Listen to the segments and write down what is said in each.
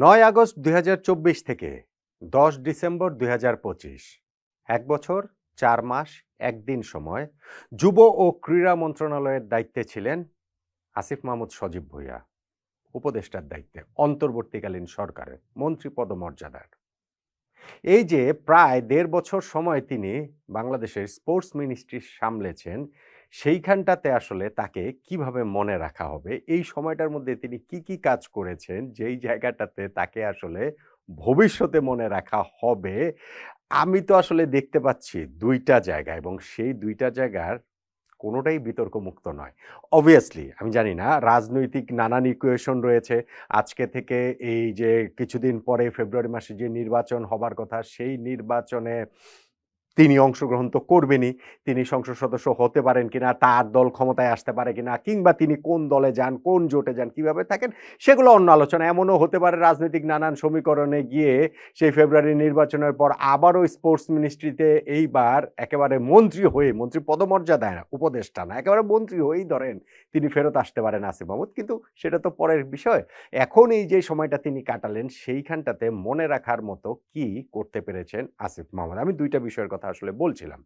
৯ August ২০২৪ থেকে ১০ December ২০২৫, ১ বছর ৪ মাস ১ দিন সময় যুব ও ক্রীড়া মন্ত্রণালয়ের দায়িত্বে ছিলেন আসিফ মাহমুদ সজীব ভূঁইয়া, উপদেষ্টার দায়িত্বে অন্তর্বর্তীকালীন সরকারের মন্ত্রী পদমর্যাদার। এই যে প্রায় ১.৫ বছর সময় তিনি বাংলাদেশের স্পোর্টস মিনিস্ট্রি সামলেছেন, সেইখানটাতে আসলে তাকে কিভাবে মনে রাখা হবে? এই সময়টার মধ্যে তিনি কি কাজ করেছেন, যেই জায়গাটাতে তাকে আসলে ভবিষ্যতে মনে রাখা হবে? আমি তো আসলে দেখতে পাচ্ছি ২ টা জায়গা এবং সেই ২ টা জায়গার কোনোটাই বিতর্কমুক্ত নয়। অবভিয়াসলি আমি জানি না, রাজনৈতিক নানান ইকুয়েশন রয়েছে। আজকে থেকে এই যে কিছুদিন পরে ফেব্রুয়ারি মাসে যে নির্বাচন হবার কথা, সেই নির্বাচনে তিনি অংশগ্রহণ তো করবেনই। তিনি সংসদ সদস্য হতে পারেন কিনা, তার দল ক্ষমতায় আসতে পারে কিনা, কিংবা তিনি কোন দলে যান, কোন জোটে যান, কিভাবে থাকেন, সেগুলো অন্য আলোচনা। এমনও হতে পারে রাজনৈতিক নানান সমীকরণে গিয়ে সেই ফেব্রুয়ারি নির্বাচনের পর আবারও স্পোর্টস মিনিস্ট্রিতে এইবার একেবারে মন্ত্রী হয়ে, মন্ত্রী পদমর্যাদায় না, উপদেষ্টা না, একেবারে মন্ত্রী হয়েই ধরেন তিনি ফেরত আসতে পারেন আসিফ মাহমুদ। কিন্তু সেটা তো পরের বিষয়। এখন এই যে সময়টা তিনি কাটালেন, সেইখানটাতে মনে রাখার মতো কি করতে পেরেছেন আসিফ মাহমুদ? আমি ২ টা বিষয়ের কথা আসলে বলছিলাম।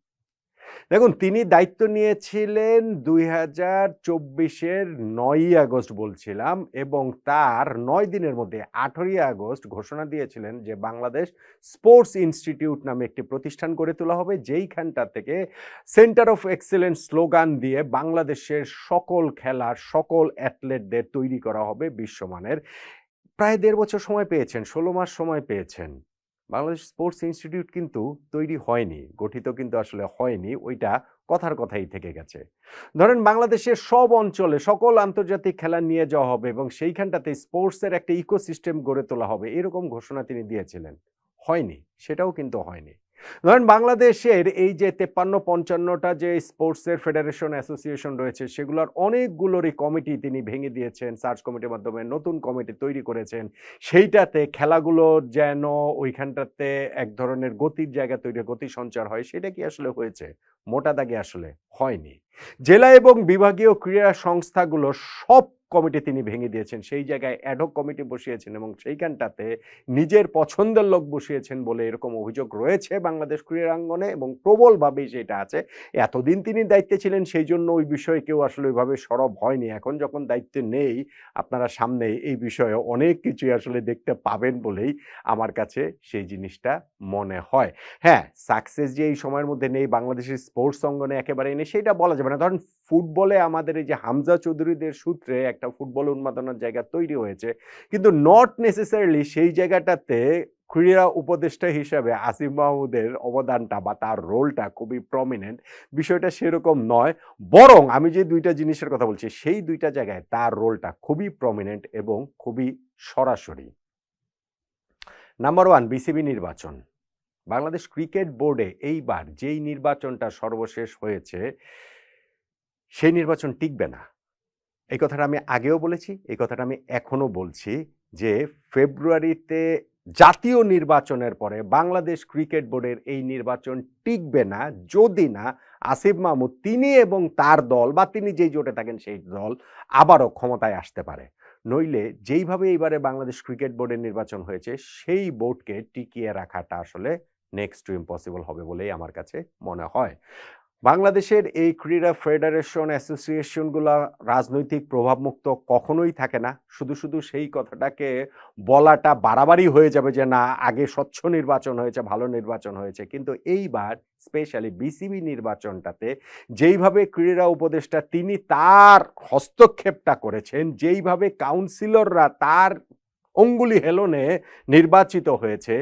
দেখুন, তিনি দায়িত্ব নিয়েছিলেন ২০২৪ এর ৯ই আগস্ট বলছিলাম, এবং তার ৯ দিনের মধ্যে ১৮ই আগস্ট ঘোষণা দিয়েছিলেন যে বাংলাদেশ স্পোর্টস ইনস্টিটিউট নামে একটি প্রতিষ্ঠান গড়ে তোলা হবে, যেইখানটা থেকে সেন্টার অফ এক্সেলেন্স স্লোগান দিয়ে বাংলাদেশের সকল খেলার সকল অ্যাথলেটদের তৈরি করা হবে বিশ্বমানের। প্রায় ১.৫ বছর সময় পেয়েছেন, ১৬ মাস সময় পেয়েছেন। বাংলাদেশ স্পোর্টস ইনস্টিটিউট কিন্তু তৈরি হয়নি, গঠিত কিন্তু আসলে হয়নি। ওইটা কথার কথাই থেকে গেছে। ধরেন বাংলাদেশের সব অঞ্চলে সকল আন্তর্জাতিক খেলা নিয়ে যাওয়া হবে এবং সেইখানটাতে স্পোর্টসের একটা ইকোসিস্টেম গড়ে তোলা হবে, এরকম ঘোষণা তিনি দিয়েছিলেন। হয়নি, সেটাও কিন্তু হয়নি। ধরেন বাংলাদেশের এই যে ৫৩-৫৫টা যে স্পোর্টসের ফেডারেশন অ্যাসোসিয়েশন রয়েছে, সেগুলোর অনেকগুলোরই কমিটি তিনি ভেঙে দিয়েছেন, সার্চ কমিটির মাধ্যমে নতুন কমিটি তৈরি করেছেন। সেইটাতে খেলাগুলো যেন ওইখানটাতে এক ধরনের গতির জায়গা তৈরি, গতি সঞ্চার হয়, সেটা কি আসলে হয়েছে? মোটা দাগে আসলে হয়নি। জেলা এবং বিভাগীয় ক্রীড়া সংস্থাগুলো সব কমিটি তিনি ভেঙে দিয়েছেন। সেই জায়গায় অ্যাডহক কমিটি বসিয়েছেন এবং সেইখানটাতে নিজের পছন্দের লোক বসিয়েছেন বলে এরকম অভিযোগ রয়েছে বাংলাদেশ ক্রীড়াঙ্গনে, এবং প্রবলভাবেই সেটা আছে। এতদিন তিনি দায়িত্বে ছিলেন, সেই জন্য ওই বিষয়ে কেউ আসলে ওইভাবে সরব হয়নি। এখন যখন দায়িত্বে নেই, আপনারা সামনে এই বিষয়ে অনেক কিছুই আসলে দেখতে পাবেন বলেই আমার কাছে সেই জিনিসটা মনে হয়। হ্যাঁ, সাকসেস যে এই সময়ের মধ্যে নেই, বাংলাদেশের স্পোর্টস অঙ্গনে একেবারেই নেই, সেটা বলা যাবে না। ধরেন ফুটবলে আমাদের এই যে হামজা চৌধুরীদের সূত্রে একটা ফুটবল উন্মাদনার জায়গা তৈরি হয়েছে, কিন্তু নট নেসেসারিলি সেই জায়গাটাতে ক্রীড়া উপদেষ্টা হিসাবে আসিফ মাহমুদের অবদানটা বা তার রোলটা খুবই প্রমিনেন্ট। বিষয়টা সেরকম নয়। বরং আমি যে ২ টা জিনিসের কথা বলছি, সেই ২ টা জায়গায় তার রোলটা খুবই প্রমিনেন্ট এবং খুবই সরাসরি। নাম্বার ১, বিসিবি নির্বাচন। বাংলাদেশ ক্রিকেট বোর্ডে এইবার যেই নির্বাচনটা সর্বশেষ হয়েছে, সেই নির্বাচন টিকবে না। এই কথাটা আমি আগেও বলেছি, এই কথাটা আমি এখনো বলছি যে ফেব্রুয়ারিতে জাতীয় নির্বাচনের পরে বাংলাদেশ ক্রিকেট বোর্ডের এই নির্বাচন টিকবে না, যদি না আসিফ মাহমুদ তিনি এবং তার দল বা তিনি যেই জোটে থাকেন সেই দল আবারও ক্ষমতায় আসতে পারে। নইলে যেইভাবে এইবারে বাংলাদেশ ক্রিকেট বোর্ডের নির্বাচন হয়েছে, সেই বোর্ডকে টিকিয়ে রাখাটা আসলে নেক্সট টু ইম্পসিবল হবে বলেই আমার কাছে মনে হয়। বাংলাদেশের এই ক্রীড়া ফেডারেশন অ্যাসোসিয়েশনগুলা রাজনৈতিক প্রভাবমুক্ত কখনোই থাকে না। শুধু সেই কথাটাকে বলাটা বাড়াবাড়ি হয়ে যাবে যে না, আগে স্বচ্ছ নির্বাচন হয়েছে, ভালো নির্বাচন হয়েছে। কিন্তু এইবার স্পেশালি বিসিবি নির্বাচনটাতে যেইভাবে ক্রীড়া উপদেষ্টা তিনি তার হস্তক্ষেপটা করেছেন, যেইভাবে কাউন্সিলররা তার অঙ্গুলি হেলনে নির্বাচিত হয়েছে,